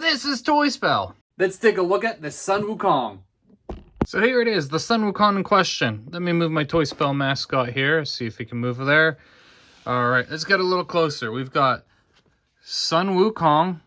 This is Toy Spell. Let's take a look at the Sun Wukong. So here it is, the Sun Wukong in question. Let me move my Toy Spell mascot here, see if he can move there. Alright, let's get a little closer. We've got Sun Wukong,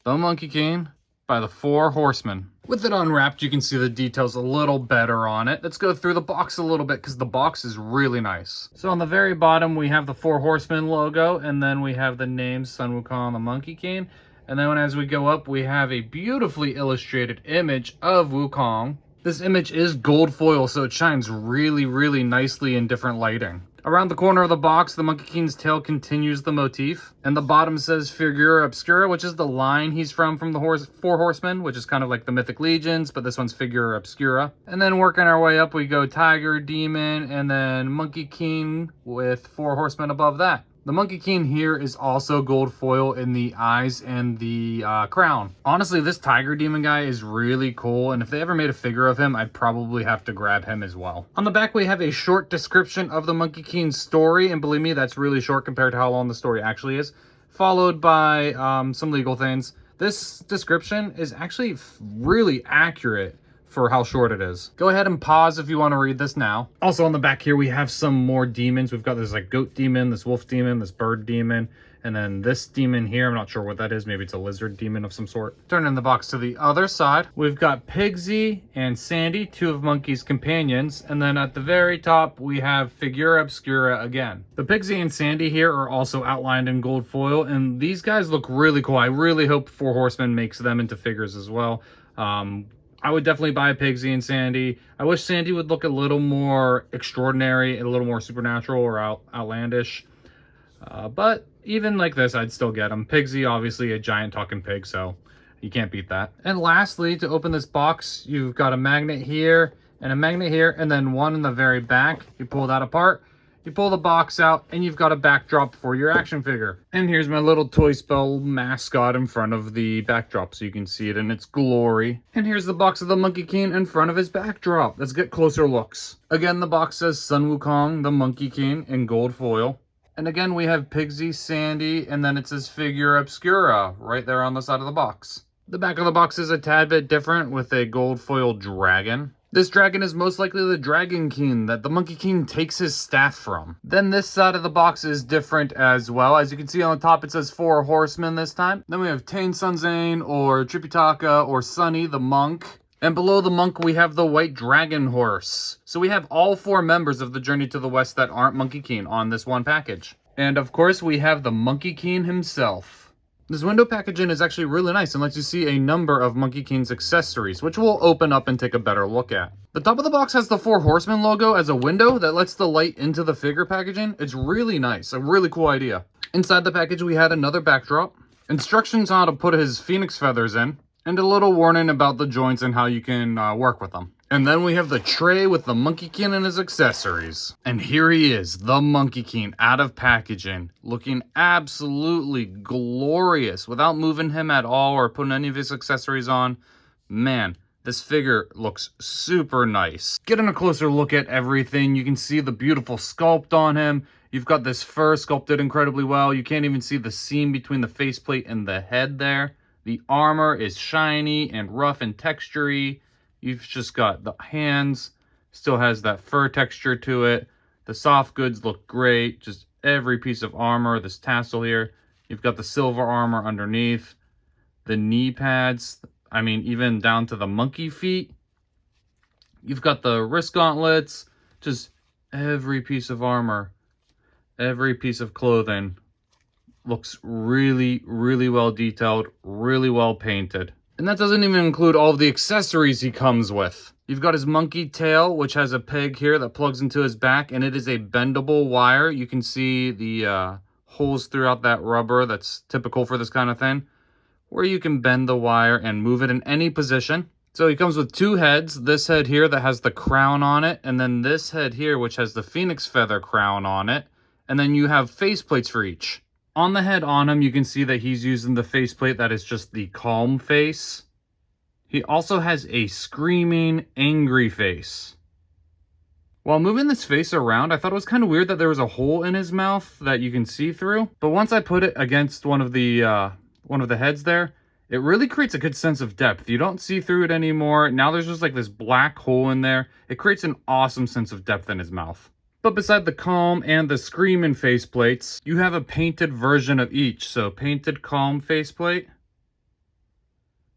the Monkey King, by the Four Horsemen. With it unwrapped, you can see the details a little better on it. Let's go through the box a little bit because the box is really nice. So on the very bottom, we have the Four Horsemen logo, and then we have the name Sun Wukong, the Monkey King. And then as we go up, we have a beautifully illustrated image of Wukong. This image is gold foil, so it shines really, really nicely in different lighting. Around the corner of the box, the Monkey King's tail continues the motif. And the bottom says Figura Obscura, which is the line he's from the Four Horsemen, which is kind of like the Mythic Legions, but this one's Figura Obscura. And then working our way up, we go Tiger, Demon, and then Monkey King with Four Horsemen above that. The Monkey King here is also gold foil in the eyes and the crown. Honestly, this Tiger Demon guy is really cool, and if they ever made a figure of him, I'd probably have to grab him as well. On the back, we have a short description of the Monkey King's story, and believe me, that's really short compared to how long the story actually is, followed by some legal things. This description is actually really accurate for how short it is. Go ahead and pause if you want to read this now. Also on the back here, we have some more demons. We've got this like goat demon, this wolf demon, this bird demon, and then this demon here. I'm not sure what that is. Maybe it's a lizard demon of some sort. Turning the box to the other side, we've got Pigsy and Sandy, two of Monkey's companions. And then at the very top, we have Figura Obscura again. The Pigsy and Sandy here are also outlined in gold foil, and these guys look really cool. I really hope Four Horsemen makes them into figures as well. I would definitely buy Pigsy and Sandy. I wish Sandy would look a little more extraordinary, a little more supernatural or outlandish. But even like this, I'd still get him. Pigsy, obviously a giant talking pig, so you can't beat that. And lastly, to open this box, you've got a magnet here and a magnet here, and then one in the very back. You pull that apart. You pull the box out, and you've got a backdrop for your action figure. And here's my little Toy Spell mascot in front of the backdrop, so you can see it in its glory. And here's the box of the Monkey King in front of his backdrop. Let's get closer looks. Again, the box says Sun Wukong, the Monkey King, in gold foil. And again, we have Pigsy, Sandy, and then it says Figura Obscura right there on the side of the box. The back of the box is a tad bit different with a gold foil dragon. This dragon is most likely the Dragon King that the Monkey King takes his staff from. Then this side of the box is different as well. As you can see on the top, it says Four Horsemen this time. Then we have Tain Sunzane or Tripitaka or Sunny the monk. And below the monk, we have the white dragon horse. So we have all four members of the Journey to the West that aren't Monkey King on this one package. And of course, we have the Monkey King himself. This window packaging is actually really nice and lets you see a number of Monkey King's accessories, which we'll open up and take a better look at. The top of the box has the Four Horsemen logo as a window that lets the light into the figure packaging. It's really nice, a really cool idea. Inside the package, we had another backdrop, instructions on how to put his phoenix feathers in, and a little warning about the joints and how you can work with them. And then we have the tray with the Monkey King and his accessories. And here he is, the Monkey King, out of packaging, looking absolutely glorious without moving him at all or putting any of his accessories on. Man, this figure looks super nice. Getting a closer look at everything, you can see the beautiful sculpt on him. You've got this fur sculpted incredibly well. You can't even see the seam between the faceplate and the head there. The armor is shiny and rough and textury. You've just got the hands, still has that fur texture to it. The soft goods look great. Just every piece of armor, this tassel here. You've got the silver armor underneath. The knee pads, I mean, even down to the monkey feet. You've got the wrist gauntlets. Just every piece of armor, every piece of clothing looks really, really well detailed, really well painted. And that doesn't even include all of the accessories he comes with. You've got his monkey tail, which has a peg here that plugs into his back, and it is a bendable wire. You can see the holes throughout that rubber that's typical for this kind of thing, where you can bend the wire and move it in any position. So he comes with two heads, this head here that has the crown on it, and then this head here, which has the phoenix feather crown on it, and then you have faceplates for each. On the head on him, you can see that he's using the faceplate that is just the calm face. He also has a screaming, angry face. While moving this face around, I thought it was kind of weird that there was a hole in his mouth that you can see through. But once I put it against one of the heads there, It really creates a good sense of depth. You don't see through it anymore. Now there's just like this black hole in there. It creates an awesome sense of depth in his mouth. But beside the calm and the screaming faceplates, you have a painted version of each. So painted calm faceplate.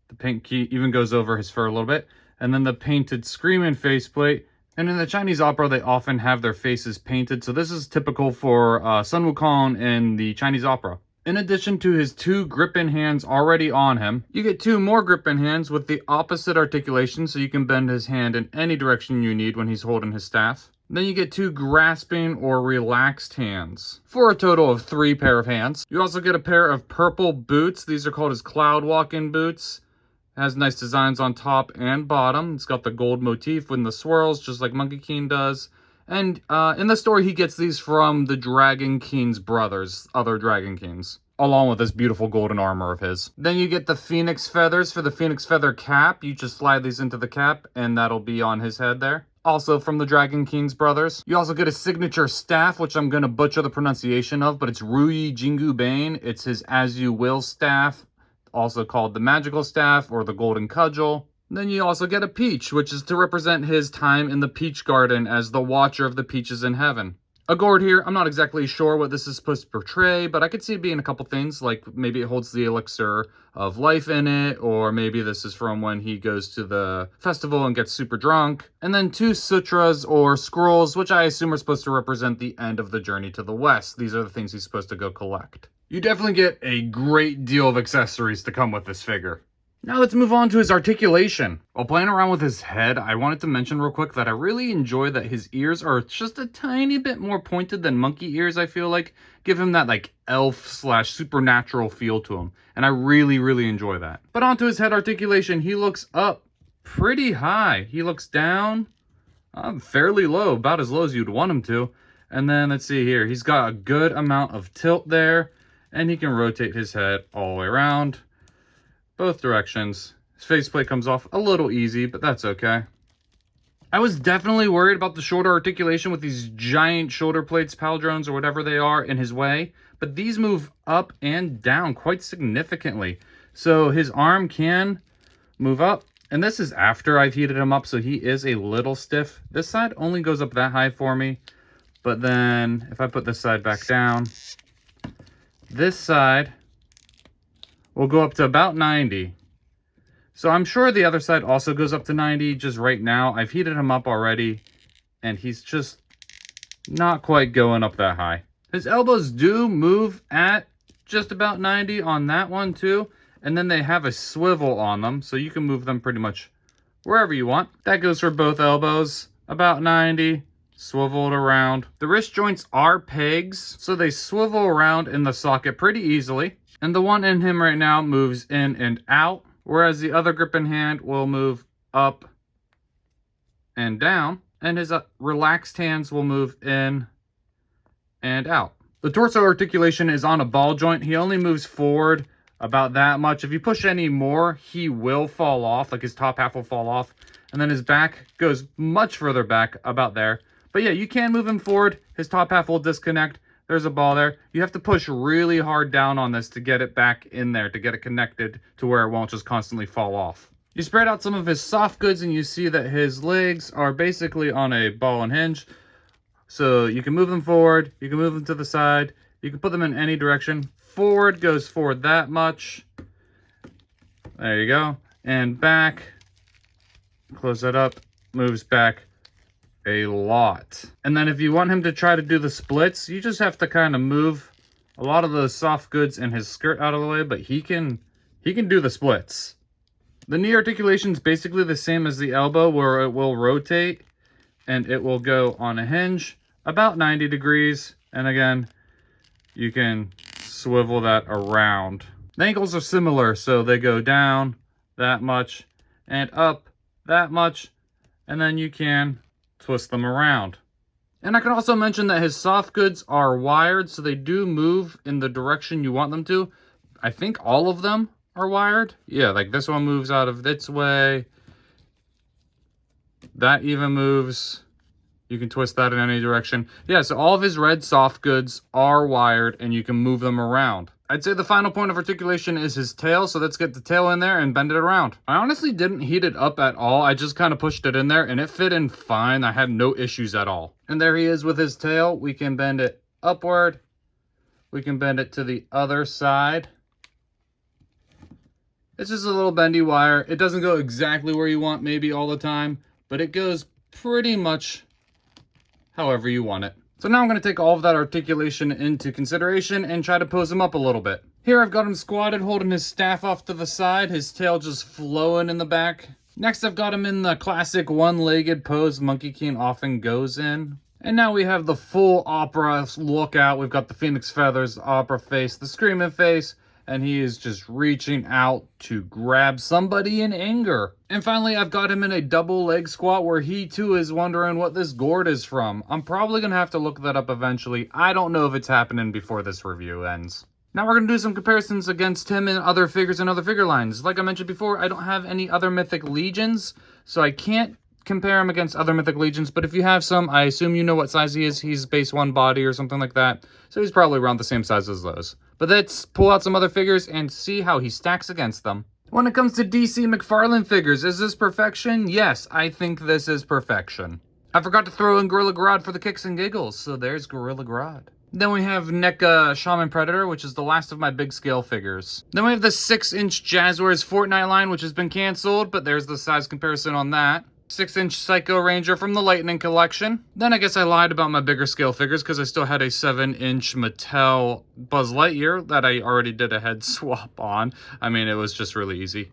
The paint key even goes over his fur a little bit. And then the painted screaming faceplate. And in the Chinese opera, they often have their faces painted. So this is typical for Sun Wukong in the Chinese opera. In addition to his 2 gripping hands already on him, you get 2 more gripping hands with the opposite articulation, so you can bend his hand in any direction you need when he's holding his staff. Then you get 2 grasping or relaxed hands, for a total of 3 pair of hands. You also get a pair of purple boots. These are called his cloud walking boots. It has nice designs on top and bottom. It's got the gold motif with the swirls, just like Monkey King does. And in the story, he gets these from the Dragon King's brothers, other Dragon Kings, along with this beautiful golden armor of his. Then you get the phoenix feathers for the phoenix feather cap. You just slide these into the cap, and that'll be on his head there. Also from the Dragon King's brothers. You also get a signature staff, which I'm going to butcher the pronunciation of, but it's Ruyi Jingu Bane. It's his As You Will staff, also called the magical staff or the golden cudgel. Then you also get a peach, which is to represent his time in the peach garden as the watcher of the peaches in heaven. A gourd here, I'm not exactly sure what this is supposed to portray, but I could see it being a couple things, like maybe it holds the elixir of life in it, or maybe this is from when he goes to the festival and gets super drunk. And then 2 sutras or scrolls, which I assume are supposed to represent the end of the journey to the west. These are the things he's supposed to go collect. You definitely get a great deal of accessories to come with this figure. Now let's move on to his articulation. While playing around with his head, I wanted to mention real quick that I really enjoy that his ears are just a tiny bit more pointed than monkey ears, I feel like. Give him that like elf/supernatural feel to him. And I really, really enjoy that. But onto his head articulation, he looks up pretty high. He looks down fairly low, about as low as you'd want him to. And then let's see here, he's got a good amount of tilt there. And he can rotate his head all the way around. Both directions. His faceplate comes off a little easy, but that's okay. I was definitely worried about the shoulder articulation with these giant shoulder plates, paldrones, or whatever they are in his way. But these move up and down quite significantly. So his arm can move up. And this is after I've heated him up, so he is a little stiff. This side only goes up that high for me. But then if I put this side back down, this side will go up to about 90. So I'm sure the other side also goes up to 90. Just right now, I've heated him up already, and he's just not quite going up that high. His elbows do move at just about 90 on that one too. And then they have a swivel on them, so you can move them pretty much wherever you want. That goes for both elbows, about 90. Swiveled around. The wrist joints are pegs, so they swivel around in the socket pretty easily. And the one in him right now moves in and out, whereas the other gripping hand will move up and down, and his relaxed hands will move in and out. The torso articulation is on a ball joint. He only moves forward about that much. If you push any more, he will fall off, like his top half will fall off, and then his back goes much further back, about there. But yeah, you can move him forward. His top half will disconnect. There's a ball there. You have to push really hard down on this to get it back in there, to get it connected to where it won't just constantly fall off. You spread out some of his soft goods and you see that his legs are basically on a ball and hinge. So you can move them forward. You can move them to the side. You can put them in any direction. Forward goes forward that much. There you go. And back. Close that up. Moves back a lot. And then if you want him to try to do the splits, you just have to kind of move a lot of those soft goods in his skirt out of the way, but he can do the splits. The knee articulation is basically the same as the elbow, where it will rotate and it will go on a hinge about 90 degrees. And again, you can swivel that around. The ankles are similar, so they go down that much and up that much, and then you can twist them around. And I can also mention that his soft goods are wired, so they do move in the direction you want them to. I think all of them are wired. Yeah, like this one moves out of its way. That even moves. You can twist that in any direction. Yeah, so all of his red soft goods are wired and you can move them around. I'd say the final point of articulation is his tail, so let's get the tail in there and bend it around. I honestly didn't heat it up at all. I just kind of pushed it in there and it fit in fine. I had no issues at all. And there he is with his tail. We can bend it upward. We can bend it to the other side. It's just a little bendy wire. It doesn't go exactly where you want maybe all the time, but it goes pretty much however you want it. So now I'm going to take all of that articulation into consideration and try to pose him up a little bit. Here I've got him squatted, holding his staff off to the side, his tail just flowing in the back. Next I've got him in the classic one-legged pose Monkey King often goes in. And now we have the full opera look out. We've got the phoenix feathers, the opera face, the screaming face, and he is just reaching out to grab somebody in anger. And finally, I've got him in a double leg squat where he too is wondering what this gourd is from. I'm probably gonna have to look that up eventually. I don't know if it's happening before this review ends. Now we're gonna do some comparisons against him and other figures and other figure lines. Like I mentioned before, I don't have any other Mythic Legions, so I can't compare him against other Mythic Legions, but if you have some, I assume you know what size he is. He's base 1 body or something like that, so he's probably around the same size as those. But let's pull out some other figures and see how he stacks against them. When it comes to DC McFarlane figures, is this perfection? Yes, I think this is perfection. I forgot to throw in Gorilla Grodd for the kicks and giggles, so there's Gorilla Grodd. Then we have NECA Shaman Predator, which is the last of my big scale figures. Then we have the 6-inch Jazzwares Fortnite line, which has been canceled, but there's the size comparison on that. 6-inch Psycho Ranger from the Lightning Collection. Then I guess I lied about my bigger scale figures because I still had a 7-inch Mattel Buzz Lightyear that I already did a head swap on. I mean, it was just really easy.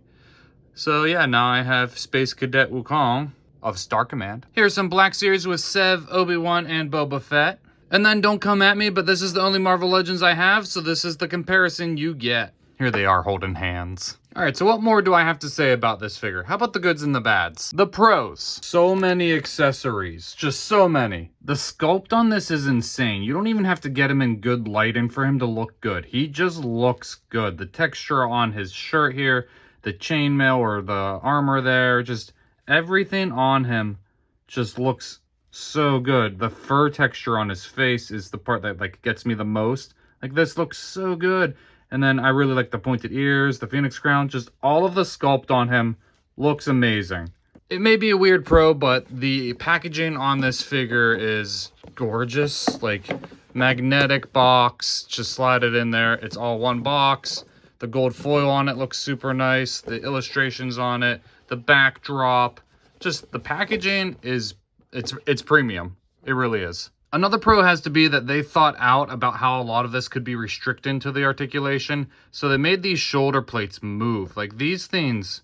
So yeah, now I have Space Cadet Wukong of Star Command. Here's some Black Series with Sev, Obi-Wan, and Boba Fett. And then don't come at me, but this is the only Marvel Legends I have, so this is the comparison you get. Here they are holding hands. Alright, so what more do I have to say about this figure? How about the goods and the bads? The pros. So many accessories. Just so many. The sculpt on this is insane. You don't even have to get him in good lighting for him to look good. He just looks good. The texture on his shirt here, the chainmail or the armor there, just everything on him just looks so good. The fur texture on his face is the part that like gets me the most. Like this looks so good. And then I really like the pointed ears, the phoenix crown, just all of the sculpt on him looks amazing. It may be a weird pro, but the packaging on this figure is gorgeous. Like magnetic box, just slide it in there. It's all one box. The gold foil on it looks super nice. The illustrations on it, the backdrop, just the packaging is, it's premium. It really is. Another pro has to be that they thought out about how a lot of this could be restricted to the articulation. So they made these shoulder plates move. Like these things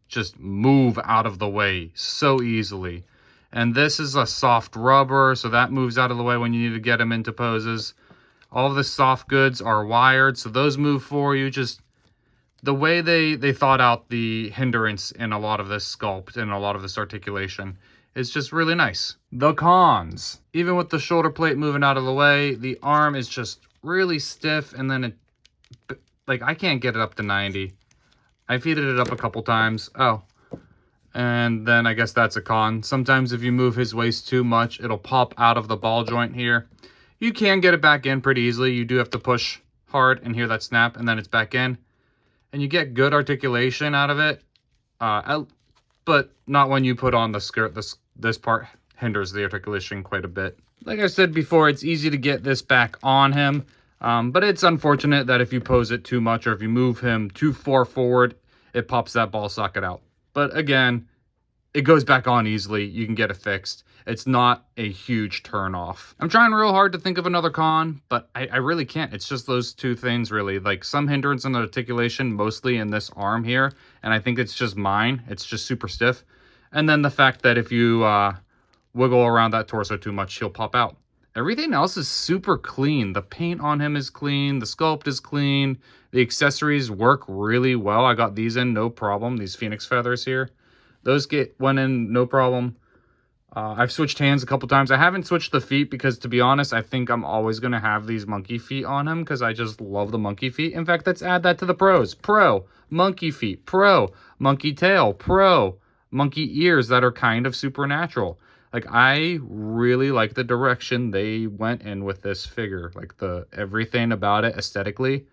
just move out of the way so easily. And this is a soft rubber, so that moves out of the way when you need to get them into poses. All of the soft goods are wired, so those move for you. Just the way they thought out the hindrance in a lot of this sculpt and a lot of this articulation. It's just really nice. The cons. Even with the shoulder plate moving out of the way, the arm is just really stiff, and then it, like, I can't get it up to 90. I've heated it up a couple times. Oh. And then I guess that's a con. Sometimes if you move his waist too much, it'll pop out of the ball joint here. You can get it back in pretty easily. You do have to push hard and hear that snap, and then it's back in. And you get good articulation out of it. But not when you put on the skirt. This part hinders the articulation quite a bit. Like I said before, it's easy to get this back on him, but it's unfortunate that if you pose it too much or if you move him too far forward, it pops that ball socket out. But again, it goes back on easily. You can get it fixed. It's not a huge turn off. I'm trying real hard to think of another con, but I really can't. It's just those two things really. Like some hindrance in the articulation, mostly in this arm here, and I think it's just mine. It's just super stiff. And then the fact that if you wiggle around that torso too much, he'll pop out. Everything else is super clean. The paint on him is clean. The sculpt is clean. The accessories work really well. I got these in no problem. These phoenix feathers here. Those went in no problem. I've switched hands a couple times. I haven't switched the feet because, to be honest, I think I'm always going to have these monkey feet on him because I just love the monkey feet. In fact, let's add that to the pros. Pro, monkey feet. Pro, monkey tail. Pro, monkey ears that are kind of supernatural. Like, I really like the direction they went in with this figure. Like, everything about it aesthetically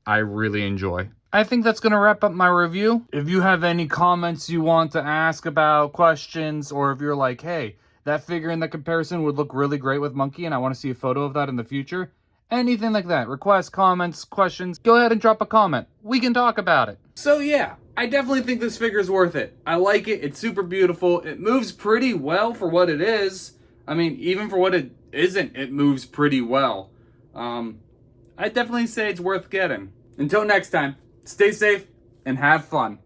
I really enjoy. I think that's going to wrap up my review. If you have any comments you want to ask about, questions, or if you're like, hey, that figure in the comparison would look really great with Monkey and I want to see a photo of that in the future, anything like that, requests, comments, questions, go ahead and drop a comment. We can talk about it. So yeah, I definitely think this figure is worth it. I like it. It's super beautiful. It moves pretty well for what it is. I mean, even for what it isn't, it moves pretty well. I definitely say it's worth getting. Until next time, stay safe and have fun.